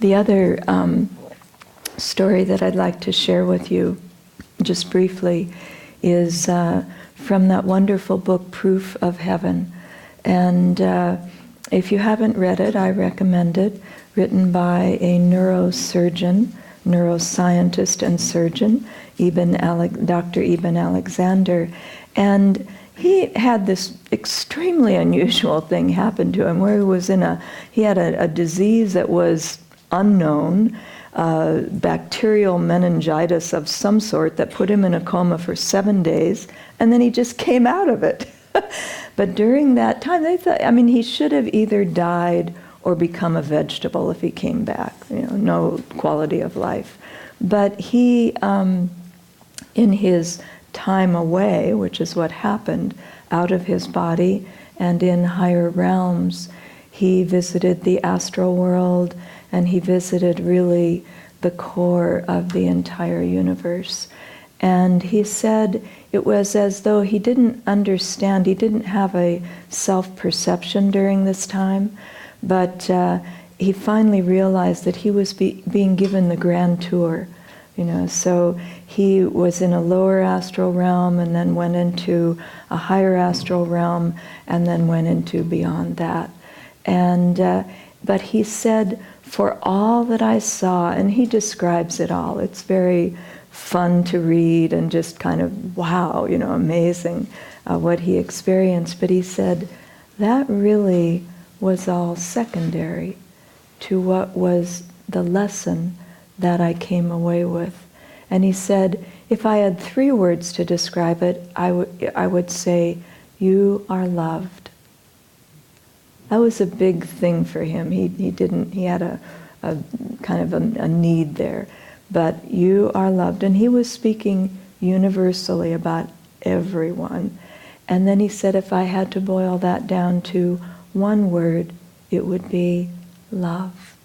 The other story that I'd like to share with you, just briefly, is from that wonderful book, Proof of Heaven. And if you haven't read it, I recommend it. Written by a neurosurgeon, neuroscientist and surgeon, Dr. Eben Alexander. And he had this extremely unusual thing happen to him where he had a disease that was unknown, bacterial meningitis of some sort that put him in a coma for 7 days, and then he just came out of it. But during that time, they thought, he should have either died or become a vegetable if he came back, no quality of life. But he, in his time away, which is what happened, out of his body and in higher realms, he visited the astral world, and he visited really the core of the entire universe. And he said it was as though he didn't understand, he didn't have a self-perception during this time, but he finally realized that he was being given the grand tour. So he was in a lower astral realm and then went into a higher astral realm and then went into beyond that. And but he said, for all that I saw, and he describes it all, it's very fun to read and just kind of, wow, amazing what he experienced. But he said, that really was all secondary to what was the lesson that I came away with. And he said, if I had 3 words to describe it, I would say, you are loved. That was a big thing for him. He had a kind of a need there. But you are loved. And he was speaking universally about everyone. And then he said, if I had to boil that down to 1 word, it would be love.